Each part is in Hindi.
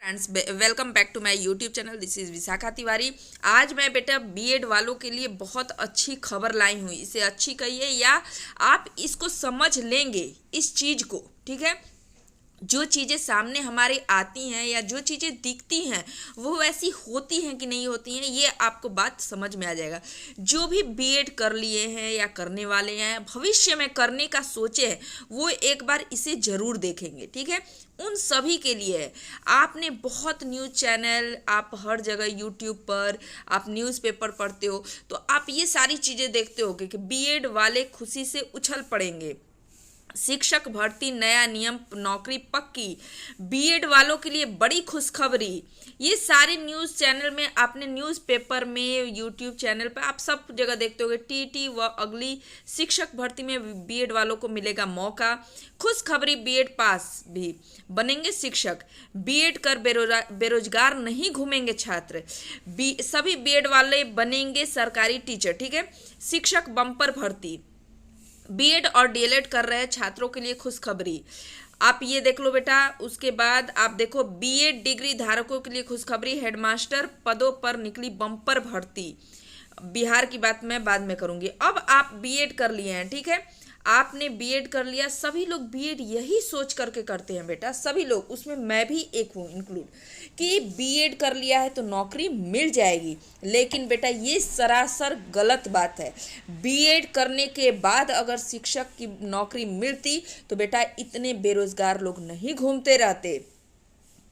Friends, welcome back to my YouTube channel. This is Vishakha Tiwari. आज मैं बेटा बीएड वालों के लिए बहुत अच्छी खबर लाई हूँ। इसे अच्छी कहिए या आप इसको समझ लेंगे इस चीज़ को, ठीक है। जो चीज़ें सामने हमारी आती हैं या जो चीज़ें दिखती हैं वो वैसी होती हैं कि नहीं होती हैं, ये आपको बात समझ में आ जाएगा। जो भी बीएड कर लिए हैं या करने वाले हैं, भविष्य में करने का सोचे हैं, वो एक बार इसे ज़रूर देखेंगे, ठीक है। उन सभी के लिए है। आपने बहुत न्यूज़ चैनल, आप हर जगह यूट्यूब पर आप न्यूज़पेपर पढ़ते हो, तो आप ये सारी चीज़ें देखते हो कि बीएड वाले खुशी से उछल पड़ेंगे। शिक्षक भर्ती नया नियम, नौकरी पक्की, बीएड वालों के लिए बड़ी खुशखबरी। ये सारे न्यूज़ चैनल में, आपने न्यूज़पेपर में, यूट्यूब चैनल पर आप सब जगह देखते होंगे। टीटी व अगली शिक्षक भर्ती में बीएड वालों को मिलेगा मौका। खुशखबरी, बीएड पास भी बनेंगे शिक्षक। बीएड कर बेरोजगार नहीं घूमेंगे छात्र। सभी बीएड वाले बनेंगे सरकारी टीचर, ठीक है। शिक्षक बम्पर भर्ती, बीएड और डीएलएड कर रहे छात्रों के लिए खुशखबरी। आप ये देख लो बेटा। उसके बाद आप देखो, बीएड डिग्री धारकों के लिए खुशखबरी। हेडमास्टर पदों पर निकली बम्पर भर्ती। बिहार की बात मैं बाद में करूंगी। अब आप बीएड कर लिए हैं, ठीक है। आपने बीएड कर लिया। सभी लोग बीएड यही सोच करके करते हैं बेटा, सभी लोग, उसमें मैं भी एक हूँ इंक्लूड, कि बीएड कर लिया है तो नौकरी मिल जाएगी। लेकिन बेटा ये सरासर गलत बात है। बीएड करने के बाद अगर शिक्षक की नौकरी मिलती तो बेटा इतने बेरोजगार लोग नहीं घूमते रहते।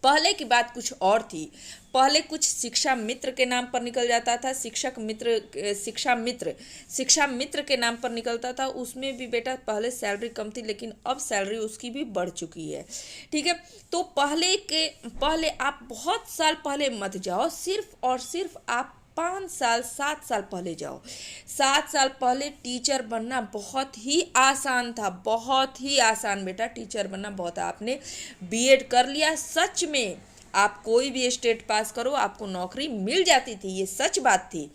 पहले की बात कुछ और थी। पहले कुछ शिक्षा मित्र के नाम पर निकल जाता था, शिक्षा मित्र के नाम पर निकलता था। उसमें भी बेटा पहले सैलरी कम थी, लेकिन अब सैलरी उसकी भी बढ़ चुकी है, ठीक है। तो पहले आप बहुत साल पहले मत जाओ, सिर्फ और सिर्फ आप 5 साल 7 साल पहले जाओ। 7 साल पहले टीचर बनना बहुत ही आसान था, बहुत ही आसान बेटा, टीचर बनना बहुत। आपने बीएड कर लिया, सच में आप कोई भी स्टेट पास करो आपको नौकरी मिल जाती थी, ये सच बात थी।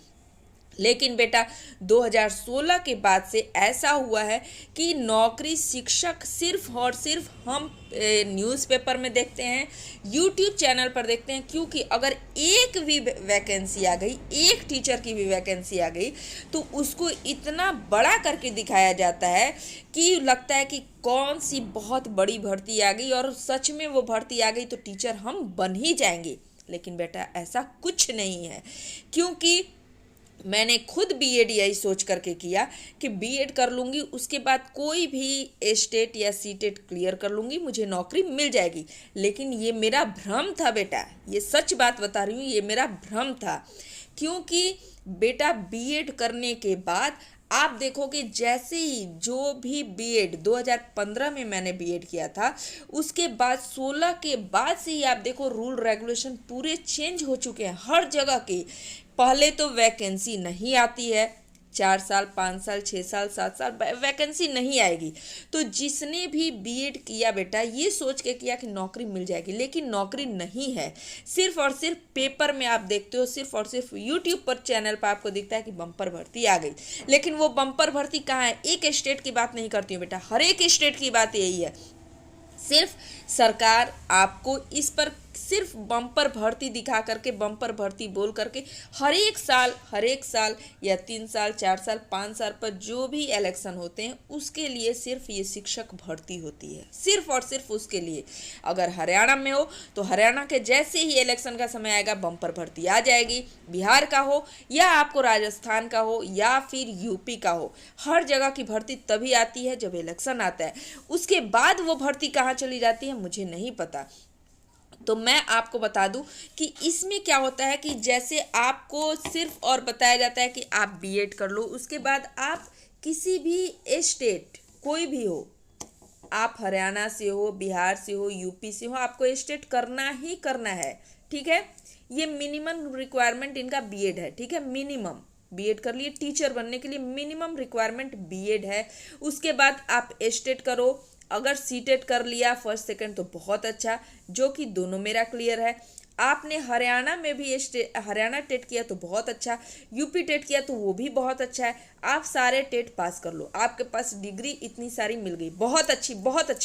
लेकिन बेटा 2016 के बाद से ऐसा हुआ है कि नौकरी शिक्षक सिर्फ और सिर्फ हम न्यूज़पेपर में देखते हैं, यूट्यूब चैनल पर देखते हैं। क्योंकि अगर एक भी वैकेंसी आ गई, एक टीचर की भी वैकेंसी आ गई, तो उसको इतना बड़ा करके दिखाया जाता है कि लगता है कि कौन सी बहुत बड़ी भर्ती आ गई और सच में वो भर्ती आ गई तो टीचर हम बन ही जाएंगे। लेकिन बेटा ऐसा कुछ नहीं है, क्योंकि मैंने खुद बीएड यही सोच करके किया कि बीएड कर लूँगी, उसके बाद कोई भी स्टेट या सीटेट क्लियर कर लूँगी, मुझे नौकरी मिल जाएगी। लेकिन ये मेरा भ्रम था बेटा, ये सच बात बता रही हूँ, ये मेरा भ्रम था। क्योंकि बेटा बीएड करने के बाद आप देखोगे, जैसे ही जो भी बीएड 2015 में मैंने बीएड किया था, उसके बाद 16 के बाद से ही आप देखो रूल रेगुलेशन पूरे चेंज हो चुके हैं हर जगह के। पहले तो वैकेंसी नहीं आती है, 4 साल 5 साल 6 साल 7 साल वैकेंसी नहीं आएगी। तो जिसने भी बीएड किया बेटा ये सोच के किया कि नौकरी मिल जाएगी, लेकिन नौकरी नहीं है। सिर्फ और सिर्फ पेपर में आप देखते हो, सिर्फ और सिर्फ यूट्यूब पर चैनल पर आपको दिखता है कि बम्पर भर्ती आ गई। लेकिन वो बम्पर भर्ती कहाँ है? एक स्टेट की बात नहीं करती हूँ बेटा, हर एक स्टेट की बात यही है। सिर्फ सरकार आपको इस पर सिर्फ बम्पर भर्ती दिखा करके, बम्पर भर्ती बोल करके हर एक साल या 3 साल 4 साल 5 साल पर जो भी इलेक्शन होते हैं उसके लिए सिर्फ ये शिक्षक भर्ती होती है, सिर्फ और सिर्फ उसके लिए। अगर हरियाणा में हो तो हरियाणा के जैसे ही इलेक्शन का समय आएगा बम्पर भर्ती आ जाएगी। बिहार का हो या आपको राजस्थान का हो या फिर यूपी का हो, हर जगह की भर्ती तभी आती है जब इलेक्शन आता है। उसके बाद वो भर्ती कहाँ चली जाती है मुझे नहीं पता। तो मैं आपको बता दूं कि इसमें क्या होता है कि जैसे आपको सिर्फ और बताया जाता है कि आप बीएड कर लो, उसके बाद आप किसी भी स्टेट, कोई भी हो, आप हरियाणा से हो, बिहार से हो, यूपी से हो, आपको स्टेट करना ही करना है, ठीक है। ये मिनिमम रिक्वायरमेंट इनका बीएड है, ठीक है। मिनिमम बीएड कर लिए, टीचर बनने के लिए मिनिमम रिक्वायरमेंट बीएड है। उसके बाद आप स्टेट करो, अगर सीटेट कर लिया फर्स्ट सेकंड तो बहुत अच्छा, जो कि दोनों मेरा क्लियर है। आपने हरियाणा में भी हरियाणा टेट किया तो बहुत अच्छा, यूपी टेट किया तो वो भी बहुत अच्छा है। आप सारे टेट पास कर लो, आपके पास डिग्री इतनी सारी मिल गई, बहुत अच्छी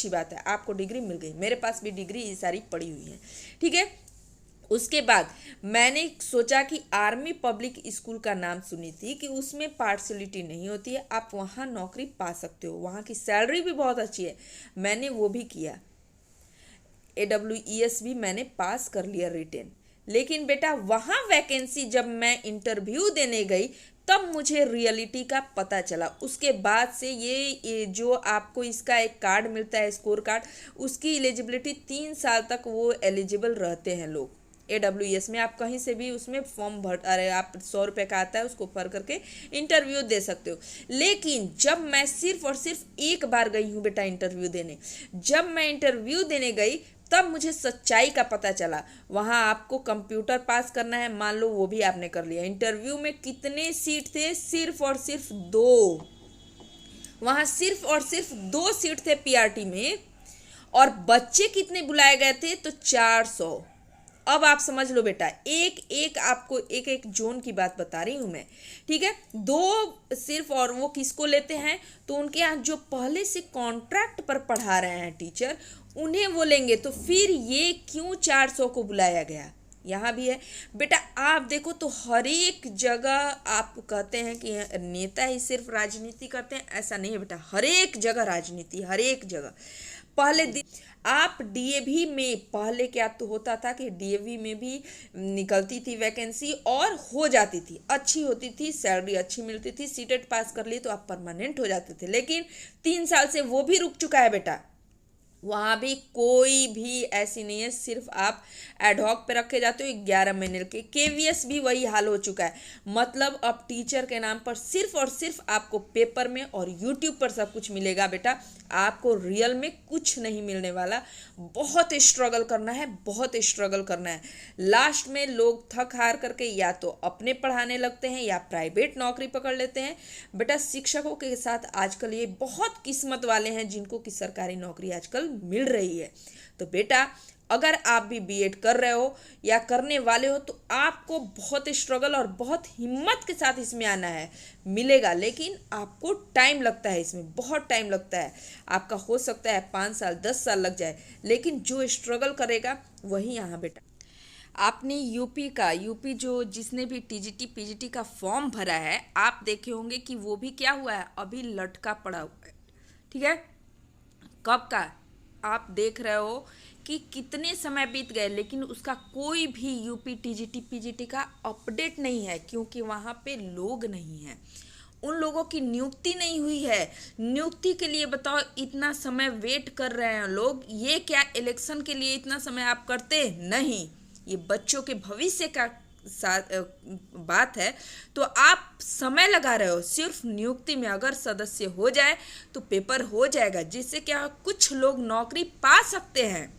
बात है, आपको डिग्री मिल गई। मेरे पास भी डिग्री ये सारी पड़ी हुई है, ठीक है। उसके बाद मैंने सोचा कि आर्मी पब्लिक स्कूल का नाम सुनी थी कि उसमें पार्शलिटी नहीं होती है, आप वहाँ नौकरी पा सकते हो, वहाँ की सैलरी भी बहुत अच्छी है। मैंने वो भी किया, AWES भी मैंने पास कर लिया रिटेन। लेकिन बेटा वहाँ वैकेंसी जब मैं इंटरव्यू देने गई तब मुझे रियलिटी का पता चला। उसके बाद से ये जो आपको इसका एक कार्ड मिलता है, स्कोर कार्ड, उसकी एलिजिबिलिटी 3 साल तक वो एलिजिबल रहते हैं लोग। AWES में आप कहीं से भी उसमें फॉर्म भर, अरे आप 100 रुपये का आता है, उसको भर करके इंटरव्यू दे सकते हो। लेकिन जब मैं सिर्फ और सिर्फ एक बार गई हूँ बेटा इंटरव्यू देने, जब मैं इंटरव्यू देने गई तब मुझे सच्चाई का पता चला। वहाँ आपको कंप्यूटर पास करना है, मान लो वो भी आपने कर लिया। इंटरव्यू में कितने सीट थे? सिर्फ और सिर्फ 2। वहाँ सिर्फ और सिर्फ 2 सीट थे PRT में, और बच्चे कितने बुलाए गए थे? तो 400। अब आप समझ लो बेटा, एक एक आपको एक एक जोन की बात बता रही हूं मैं, ठीक है। 2 सिर्फ, और वो किसको लेते हैं? तो उनके यहाँ जो पहले से कॉन्ट्रैक्ट पर पढ़ा रहे हैं टीचर, उन्हें वो लेंगे। तो फिर ये क्यों 400 को बुलाया गया? यहाँ भी है बेटा, आप देखो तो हर एक जगह आप कहते हैं कि नेता ही सिर्फ राजनीति करते हैं, ऐसा नहीं है बेटा। हर एक जगह राजनीति, हर एक जगह। पहले दिन आप DAV में, पहले क्या तो होता था कि DAV में भी निकलती थी वैकेंसी और हो जाती थी, अच्छी होती थी, सैलरी अच्छी मिलती थी, सीटेट पास कर ली तो आप परमानेंट हो जाते थे। लेकिन 3 साल से वो भी रुक चुका है बेटा। वहाँ भी कोई भी ऐसी नहीं है, सिर्फ आप एडहॉक पे रखे जाते हो 11 महीने के। KVS भी वही हाल हो चुका है। मतलब अब टीचर के नाम पर सिर्फ और सिर्फ आपको पेपर में और यूट्यूब पर सब कुछ मिलेगा बेटा, आपको रियल में कुछ नहीं मिलने वाला। बहुत स्ट्रगल करना है, बहुत स्ट्रगल करना है। लास्ट में लोग थक हार करके या तो अपने पढ़ाने लगते हैं या प्राइवेट नौकरी पकड़ लेते हैं। बेटा शिक्षकों के साथ आजकल ये बहुत किस्मत वाले हैं जिनको कि सरकारी नौकरी आजकल मिल रही है। तो बेटा अगर आप भी B.Ed कर रहे हो या करने वाले हो तो आपको बहुत स्ट्रगल और बहुत हिम्मत के साथ इसमें आना है। मिलेगा, लेकिन आपको टाइम लगता है, इसमें बहुत टाइम लगता है। आपका हो सकता है 5 साल 10 साल लग जाए, लेकिन जो स्ट्रगल करेगा वही यहाँ बेटा। आपने यूपी जो जिसने भी TGT PGT का फॉर्म भरा है, आप देखे होंगे कि वो भी क्या हुआ है, अभी लटका पड़ा हुआ है, ठीक है। कब का आप देख रहे हो कि कितने समय बीत गए, लेकिन उसका कोई भी यूपी TGT PGT का अपडेट नहीं है, क्योंकि वहाँ पे लोग नहीं हैं, उन लोगों की नियुक्ति नहीं हुई है। नियुक्ति के लिए बताओ इतना समय वेट कर रहे हैं लोग। ये क्या इलेक्शन के लिए इतना समय आप करते? नहीं, ये बच्चों के भविष्य का साथ बात है। तो आप समय लगा रहे हो सिर्फ नियुक्ति में। अगर सदस्य हो जाए तो पेपर हो जाएगा, जिससे क्या कुछ लोग नौकरी पा सकते हैं।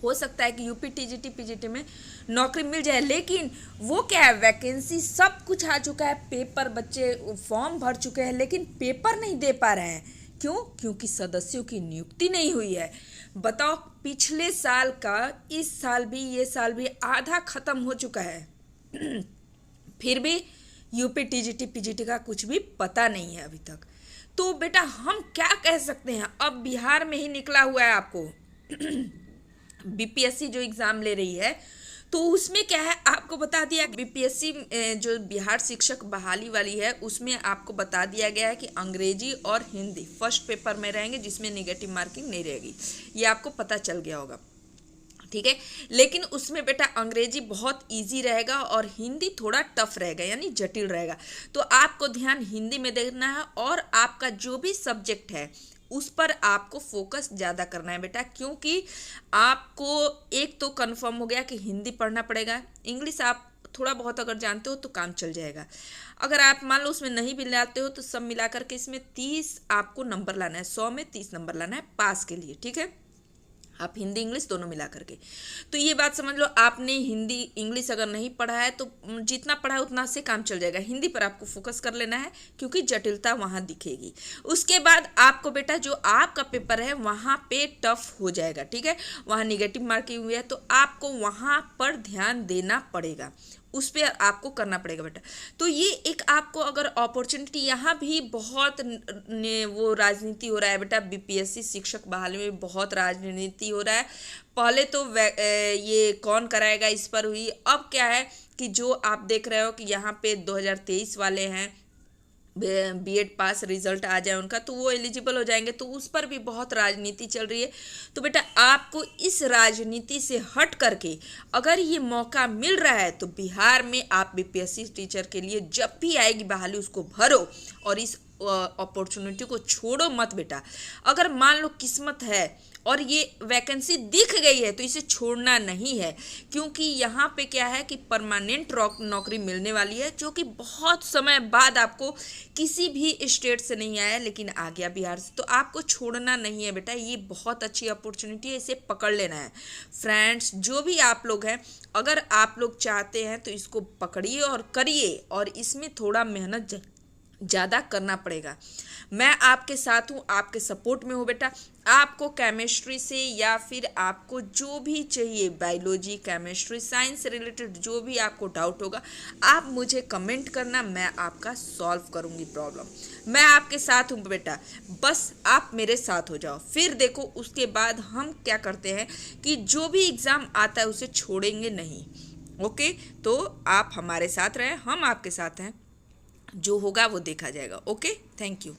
हो सकता है कि यूपी TGT PGT में नौकरी मिल जाए, लेकिन वो क्या है, वैकेंसी सब कुछ आ चुका है, पेपर बच्चे फॉर्म भर चुके हैं, लेकिन पेपर नहीं दे पा रहे हैं। क्यों? क्योंकि सदस्यों की नियुक्ति नहीं हुई है। बताओ, पिछले साल का इस साल भी, ये साल भी आधा खत्म हो चुका है फिर भी यूपी TGT PGT का कुछ भी पता नहीं है अभी तक। तो बेटा हम क्या कह सकते हैं, अब बिहार में ही निकला हुआ है आपको BPSC जो एग्ज़ाम ले रही है, तो उसमें क्या है आपको बता दिया। BPSC जो बिहार शिक्षक बहाली वाली है, उसमें आपको बता दिया गया है कि अंग्रेजी और हिंदी फर्स्ट पेपर में रहेंगे, जिसमें नेगेटिव मार्किंग नहीं रहेगी। ये आपको पता चल गया होगा, ठीक है। लेकिन उसमें बेटा अंग्रेजी बहुत इजी रहेगा और हिंदी थोड़ा टफ रहेगा, यानी जटिल रहेगा। तो आपको ध्यान हिंदी में देना है, और आपका जो भी सब्जेक्ट है उस पर आपको फोकस ज़्यादा करना है बेटा, क्योंकि आपको एक तो कंफर्म हो गया कि हिंदी पढ़ना पड़ेगा। इंग्लिश आप थोड़ा बहुत अगर जानते हो तो काम चल जाएगा। अगर आप मान लो उसमें नहीं भी लाते हो तो सब मिला करके इसमें 30 आपको नंबर लाना है, 100 में 30 नंबर लाना है पास के लिए, ठीक है। आप हिंदी इंग्लिश दोनों मिला करके, तो ये बात समझ लो। आपने हिंदी इंग्लिश अगर नहीं पढ़ा है तो जितना पढ़ा है उतना से काम चल जाएगा। हिंदी पर आपको फोकस कर लेना है, क्योंकि जटिलता वहाँ दिखेगी। उसके बाद आपको बेटा जो आपका पेपर है वहाँ पे टफ हो जाएगा, ठीक है। वहाँ निगेटिव मार्किंग हुई है तो आपको वहाँ पर ध्यान देना पड़ेगा, उस पर आपको करना पड़ेगा बेटा। तो ये एक आपको अगर अपॉर्चुनिटी, यहाँ भी बहुत वो राजनीति हो रहा है बेटा, BPSC शिक्षक बहाली में बहुत राजनीति हो रहा है। पहले तो ये कौन कराएगा इस पर हुई। अब क्या है कि जो आप देख रहे हो कि यहाँ पे 2023 वाले हैं, बीएड पास रिजल्ट आ जाए उनका तो वो एलिजिबल हो जाएंगे, तो उस पर भी बहुत राजनीति चल रही है। तो बेटा आपको इस राजनीति से हट करके अगर ये मौका मिल रहा है तो बिहार में आप बीपीएससी टीचर के लिए जब भी आएगी बहाली उसको भरो और इस अपॉर्चुनिटी को छोड़ो मत बेटा। अगर मान लो किस्मत है और ये वैकेंसी दिख गई है तो इसे छोड़ना नहीं है, क्योंकि यहाँ पे क्या है कि परमानेंट नौकरी मिलने वाली है, जो कि बहुत समय बाद आपको किसी भी स्टेट से नहीं आया लेकिन आ गया बिहार से, तो आपको छोड़ना नहीं है बेटा। ये बहुत अच्छी अपॉर्चुनिटी है, इसे पकड़ लेना है। फ्रेंड्स जो भी आप लोग हैं, अगर आप लोग चाहते हैं तो इसको पकड़िए और करिए, और इसमें थोड़ा मेहनत ज़्यादा करना पड़ेगा। मैं आपके साथ हूँ, आपके सपोर्ट में हूँ बेटा। आपको केमिस्ट्री से या फिर आपको जो भी चाहिए, बायोलॉजी, केमिस्ट्री, साइंस से रिलेटेड जो भी आपको डाउट होगा आप मुझे कमेंट करना, मैं आपका सॉल्व करूँगी प्रॉब्लम। मैं आपके साथ हूँ बेटा, बस आप मेरे साथ हो जाओ। फिर देखो उसके बाद हम क्या करते हैं कि जो भी एग्ज़ाम आता है उसे छोड़ेंगे नहीं। ओके, तो आप हमारे साथ रहें, हम आपके साथ हैं, जो होगा वो देखा जाएगा। Okay, thank you.